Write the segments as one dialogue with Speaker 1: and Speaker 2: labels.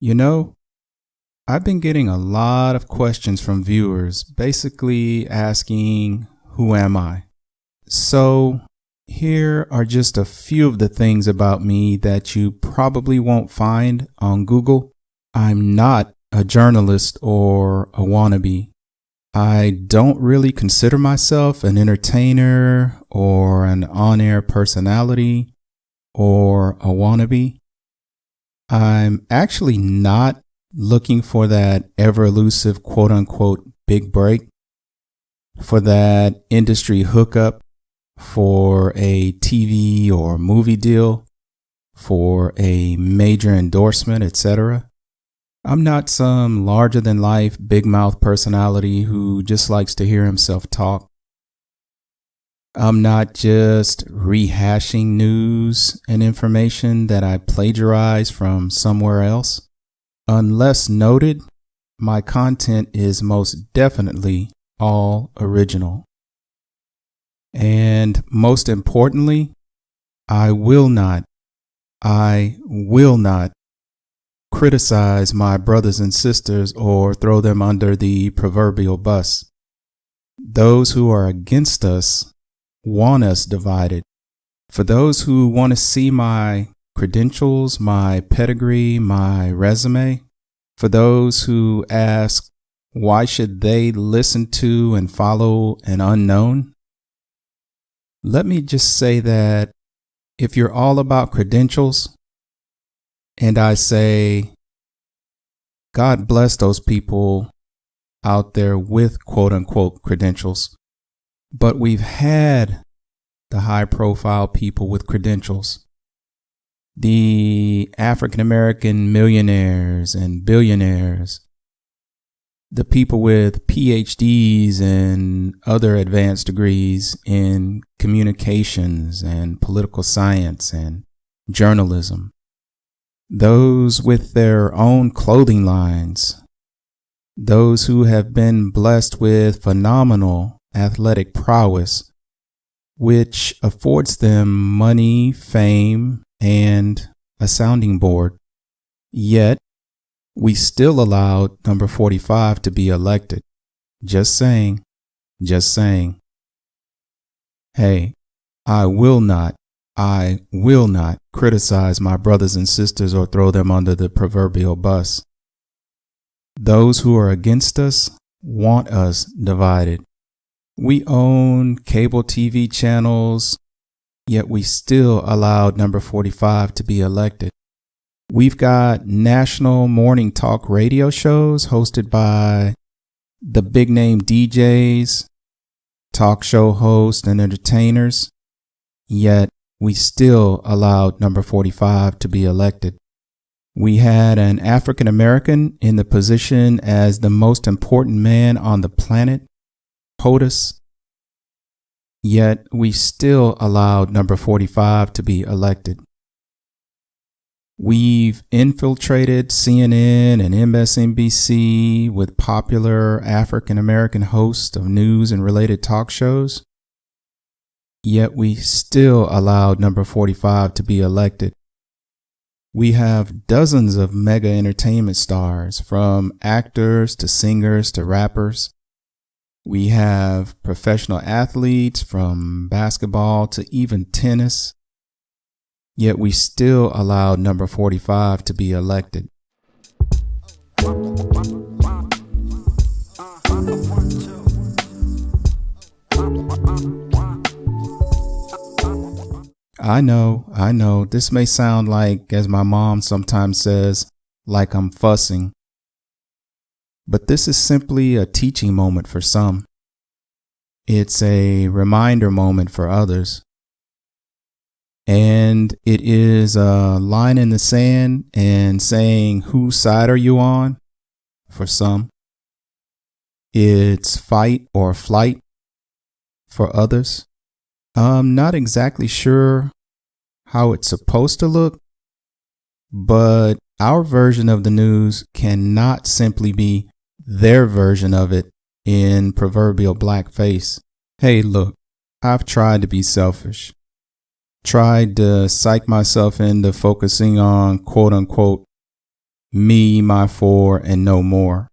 Speaker 1: You know, I've been getting a lot of questions from viewers basically asking, who am I? So here are just a few of the things about me that you probably won't find on Google. I'm not a journalist or a wannabe. I don't really consider myself an entertainer or an on-air personality or a wannabe. I'm actually not looking for that ever elusive quote unquote big break, for that industry hookup, for a TV or movie deal, for a major endorsement, etc. I'm not some larger than life big mouth personality who just likes to hear himself talk. I'm not just rehashing news and information that I plagiarize from somewhere else. Unless noted, my content is most definitely all original. And most importantly, I will not criticize my brothers and sisters or throw them under the proverbial bus. Those who are against us want us divided. For those who want to see my credentials, my pedigree, my resume, for those who ask, why should they listen to and follow an unknown? Let me just say that if you're all about credentials, and I say, God bless those people out there with quote unquote credentials, but we've had the high profile people with credentials, the African American millionaires and billionaires, the people with PhDs and other advanced degrees in communications and political science and journalism, those with their own clothing lines, those who have been blessed with phenomenal athletic prowess, which affords them money, fame, and a sounding board. Yet, we still allowed number 45 to be elected. Just saying. Hey, I will not criticize my brothers and sisters or throw them under the proverbial bus. Those who are against us want us divided. We own cable TV channels, yet we still allowed number 45 to be elected. We've got national morning talk radio shows hosted by the big name DJs, talk show hosts, and entertainers, yet we still allowed number 45 to be elected. We had an African American in the position as the most important man on the planet, POTUS, yet we still allowed number 45 to be elected. We've infiltrated CNN and MSNBC with popular African American hosts of news and related talk shows, yet we still allowed number 45 to be elected. We have dozens of mega entertainment stars, from actors to singers to rappers. We have professional athletes from basketball to even tennis, yet we still allowed number 45 to be elected. I know, this may sound like, as my mom sometimes says, like I'm fussing. But this is simply a teaching moment for some. It's a reminder moment for others. And it is a line in the sand and saying, whose side are you on? For some. It's fight or flight for others. I'm not exactly sure how it's supposed to look, but our version of the news cannot simply be their version of it in proverbial blackface. Hey, look, I've tried to be selfish, tried to psych myself into focusing on quote unquote me, my four, and no more.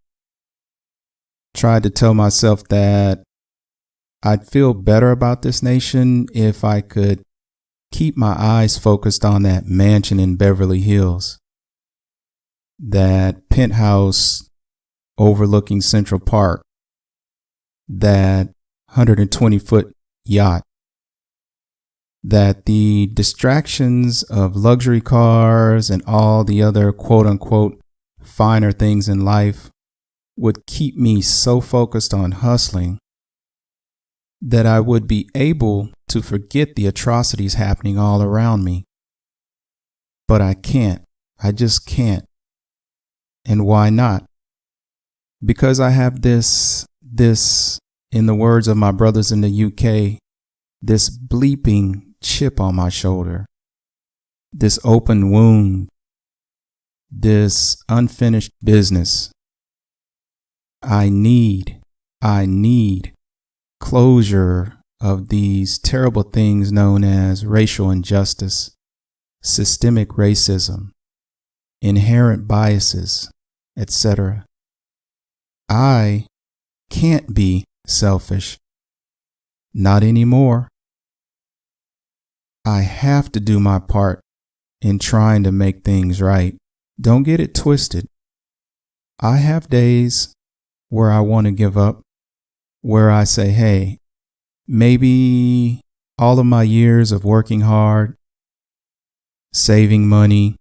Speaker 1: Tried to tell myself that I'd feel better about this nation if I could keep my eyes focused on that mansion in Beverly Hills, that penthouse overlooking Central Park, that 120-foot yacht, that the distractions of luxury cars and all the other quote-unquote finer things in life would keep me so focused on hustling that I would be able to forget the atrocities happening all around me. But I can't. I just can't. And why not? Because I have this, in the words of my brothers in the UK, this bleeping chip on my shoulder, this open wound, this unfinished business. I need closure of these terrible things known as racial injustice, systemic racism, inherent biases, etc. I can't be selfish. Not anymore. I have to do my part in trying to make things right. Don't get it twisted. I have days where I want to give up, where I say, hey, maybe all of my years of working hard, saving money,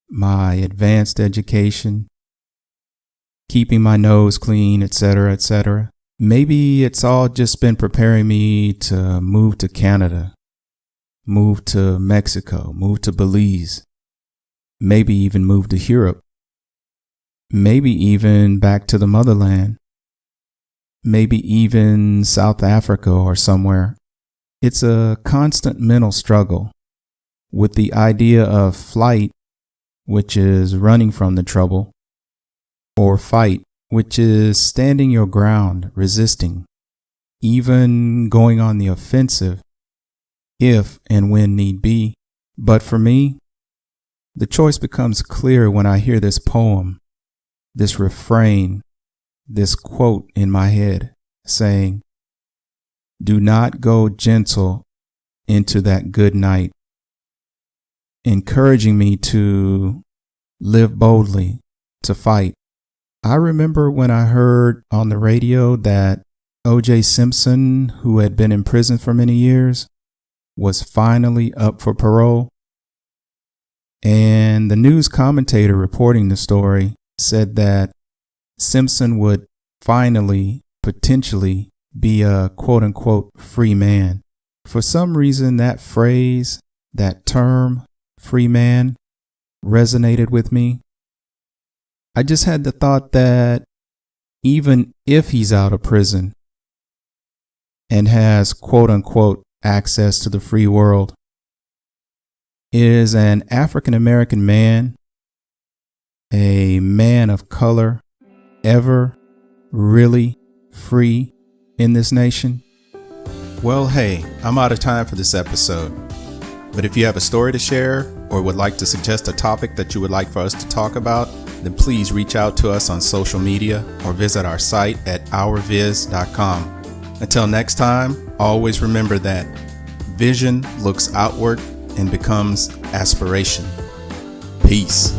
Speaker 1: my advanced education, keeping my nose clean, etc., maybe it's all just been preparing me to move to Canada, move to Mexico, move to Belize, maybe even move to Europe, maybe even back to the motherland, maybe even South Africa or somewhere. It's a constant mental struggle with the idea of flight, which is running from the trouble, or fight, which is standing your ground, resisting, even going on the offensive if and when need be. But for me, the choice becomes clear when I hear this poem, this refrain, this quote in my head saying, "Do not go gentle into that good night," encouraging me to live boldly, to fight. I remember when I heard on the radio that O.J. Simpson, who had been in prison for many years, was finally up for parole. And the news commentator reporting the story said that Simpson would finally, potentially, be a quote-unquote free man. For some reason, that phrase, that term, free man, resonated with me. I just had the thought that even if he's out of prison and has quote-unquote access to the free world, is an African-American man, a man of color, ever really free in this nation? Well, hey, I'm out of time for this episode. But if you have a story to share or would like to suggest a topic that you would like for us to talk about, then please reach out to us on social media or visit our site at ourviz.com. Until next time, always remember that vision looks outward and becomes aspiration. Peace.